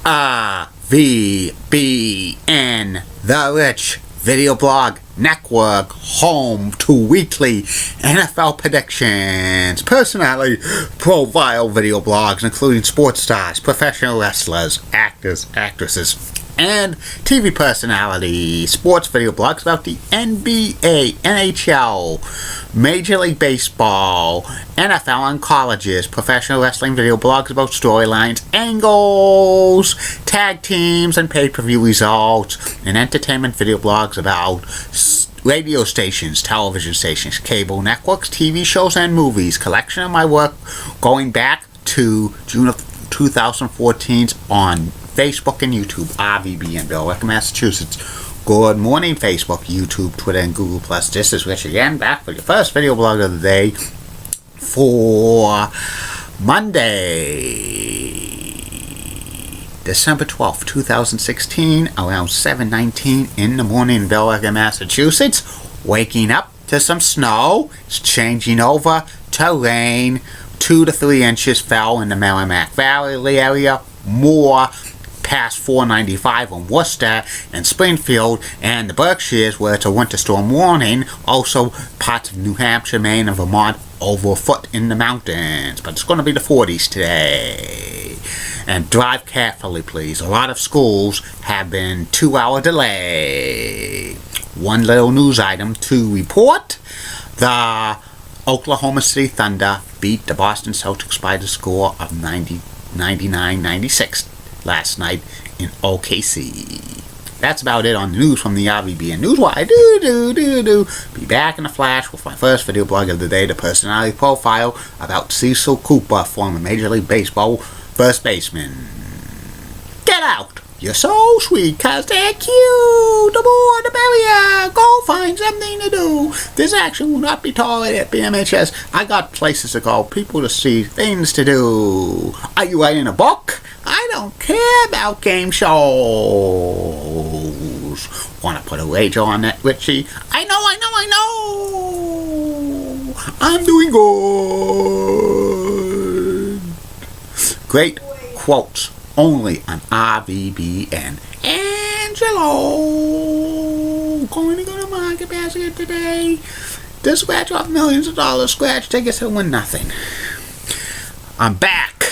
RVBN, the Rich Video Blog Network, home to weekly NFL predictions, personality profile video blogs, including sports stars, professional wrestlers, actors, actresses, and TV personalities, sports video blogs about the NBA, NHL, Major League Baseball, NFL and colleges, professional wrestling video blogs about storylines, angles, tag teams, and pay-per-view results, and entertainment video blogs about radio stations, television stations, cable networks, TV shows, and movies. Collection of my work going back to June of 2014 on Facebook and YouTube, RVBN, Billerica, Massachusetts. Good morning, Facebook, YouTube, Twitter, and Google+. This is Rich again, back for your first video blog of the day for Monday, December 12th, 2016, around 7:19 in the morning in Billerica, Massachusetts. Waking up to some snow. It's changing over to rain. 2 to 3 inches fell in the Merrimack Valley area. More past 495 in Worcester and Springfield and the Berkshires, where it's a winter storm warning. Also parts of New Hampshire, Maine, and Vermont over a foot in the mountains. But it's going to be the 40s today. And drive carefully, please. A lot of schools have been 2-hour delay. One little news item to report. The Oklahoma City Thunder beat the Boston Celtics by the score of 99-96 last night in OKC. That's about it on the news from the RVBN Newswire. Be back in a flash with my first video blog of the day, the personality profile about Cecil Cooper, former Major League Baseball first baseman. Get out! You're so sweet, 'cause they're cute. The more the merrier. Go find something to do. This action will not be tolerated at BMHS. I got places to go, people to see, things to do. Are you writing a book? I don't care about game shows. Want to put a wager on that, Richie? I know. I'm doing good. Great quotes only on RVBN. Angelo, going to go to Market Basket today to scratch off millions of dollars. Scratch tickets to win nothing. I'm back.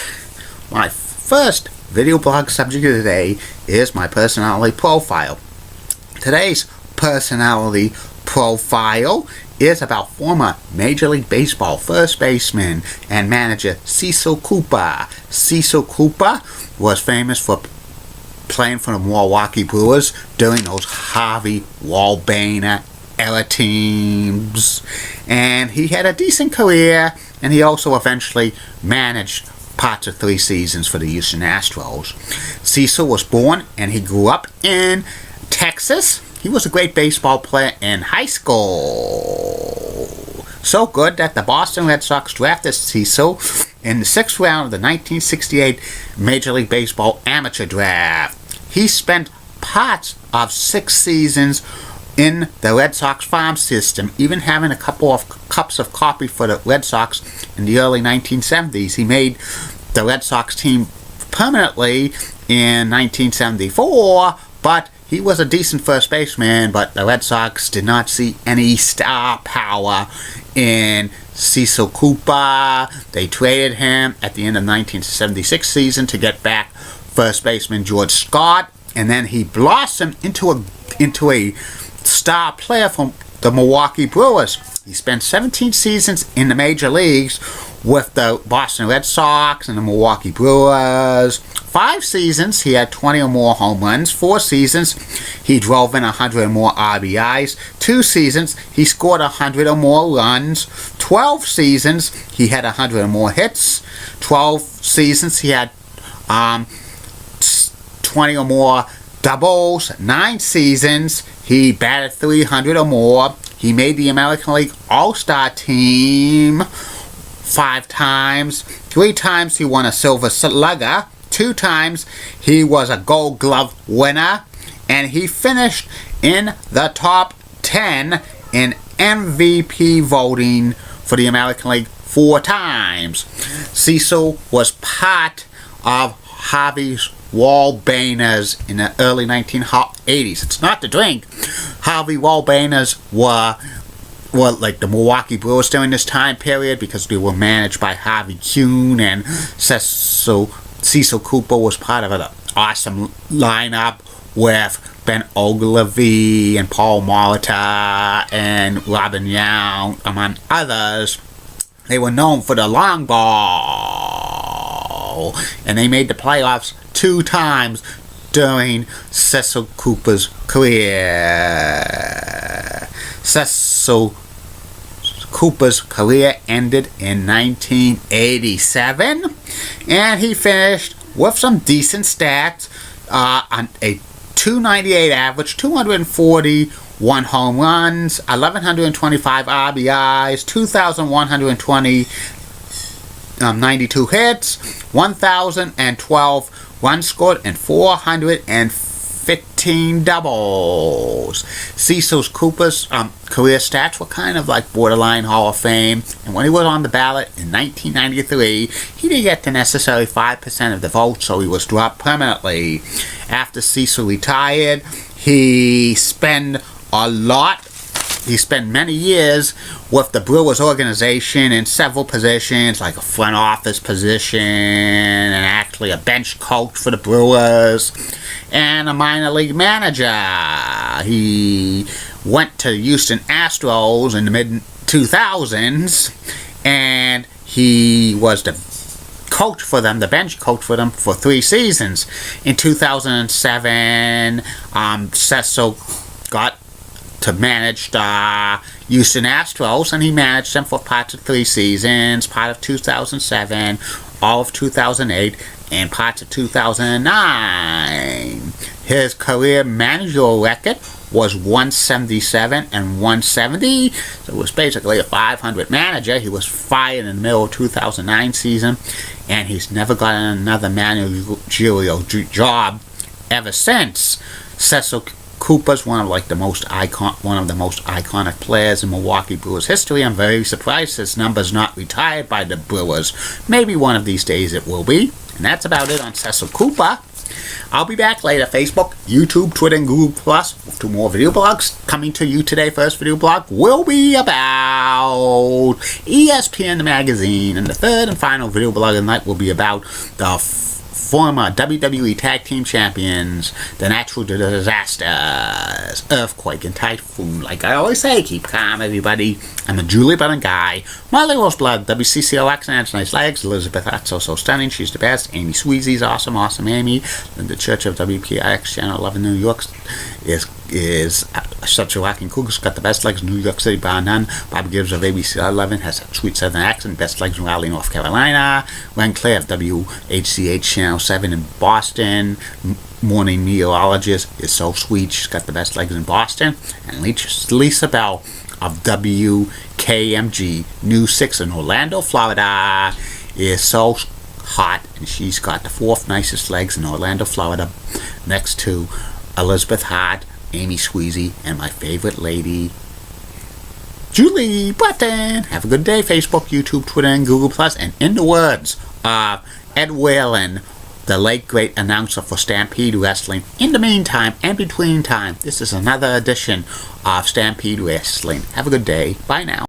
My first video blog subject of the day is my personality profile. Today's personality profile is about former Major League Baseball first baseman and manager Cecil Cooper. Cecil Cooper was famous for playing for the Milwaukee Brewers during those Harvey Wallbaner era teams. And he had a decent career, and he also eventually managed parts of 3 seasons for the Houston Astros. Cecil was born and he grew up in Texas. He was a great baseball player in high school. So good that the Boston Red Sox drafted Cecil in the 6th round of the 1968 Major League Baseball amateur draft. He spent parts of 6 seasons in the Red Sox farm system, even having a couple of cups of coffee for the Red Sox in the early 1970s. He made the Red Sox team permanently in 1974, but he was a decent first baseman, but the Red Sox did not see any star power in Cecil Cooper. They traded him at the end of the 1976 season to get back first baseman George Scott, and then he blossomed into a star player from the Milwaukee Brewers. He spent 17 seasons in the major leagues with the Boston Red Sox and the Milwaukee Brewers. 5 seasons, he had 20 or more home runs. 4 seasons, he drove in 100 or more RBIs. 2 seasons, he scored 100 or more runs. 12 seasons, he had 100 or more hits. 12 seasons, he had 20 or more doubles. 9 seasons, he batted 300 or more. He made the American League All-Star team 5 times. 3 times he won a Silver Slugger. 2 times he was a Gold Glove winner. And he finished in the top 10 in MVP voting for the American League 4 times. Cecil was part of Harvey's Wallbaners in the early 1980s. It's not the drink. Harvey Wallbaners were like the Milwaukee Brewers during this time period, because they were managed by Harvey Kuhn, and Cecil Cooper was part of an awesome lineup with Ben Ogilvy and Paul Molitor and Robin Young, among others. They were known for the long ball, and they made the playoffs 2 times during Cecil Cooper's career. Cecil Cooper's career ended in 1987, and he finished with some decent stats on a .298 average, 241 home runs, 1,125 RBIs, 2,120 92 hits, 1,012 runs scored, and 415 doubles. Cecil Cooper's career stats were kind of like borderline Hall of Fame, and when he was on the ballot in 1993, he didn't get to necessarily 5% of the vote, so he was dropped permanently. After Cecil retired, he spent many years with the Brewers organization in several positions, like a front office position, and actually a bench coach for the Brewers, and a minor league manager. He went to Houston Astros in the mid-2000s, and he was the coach for them, the bench coach for them, for 3 seasons. In 2007, Cecil got to manage the Houston Astros, and he managed them for parts of 3 seasons, part of 2007, all of 2008, and parts of 2009. His career managerial record was 177 and 170, so it was basically a 500 manager. He was fired in the middle of 2009 season, and he's never gotten another managerial job ever since. Cecil Cooper's one of the most iconic players in Milwaukee Brewers history. I'm very surprised his number's not retired by the Brewers. Maybe one of these days it will be. And that's about it on Cecil Cooper. I'll be back later. Facebook, YouTube, Twitter, and Google Plus with 2 more video blogs coming to you today. First video blog will be about ESPN the magazine, and the third and final video blog of the night will be about the former WWE Tag Team Champions, the natural disasters, earthquake and typhoon. Like I always say, keep calm, everybody. I'm a Julie Button guy. Molly Roseblood, WCCOX, and nice legs. Elizabeth Hutz, so stunning, she's the best. Amy Sweezy's awesome Amy. The Church of WPIX, Channel 11, New York, is such a rocking cool. Got the best legs in New York City, bar none. Bobby Gibbs of ABC 11 has a sweet southern accent. Best legs in Raleigh, North Carolina. Len Clare of WHCH Channel 7 in Boston. Morning meteorologist is so sweet. She's got the best legs in Boston. And Lisa Bell of WKMG News 6 in Orlando, Florida, is so hot, and she's got the 4th nicest legs in Orlando, Florida, next to Elizabeth Hart, Amy Sweezy, and my favorite lady, Julie Button. Have a good day, Facebook, YouTube, Twitter, and Google+. And in the words of Ed Whalen, the late great announcer for Stampede Wrestling, in the meantime and between time, this is another edition of Stampede Wrestling. Have a good day. Bye now.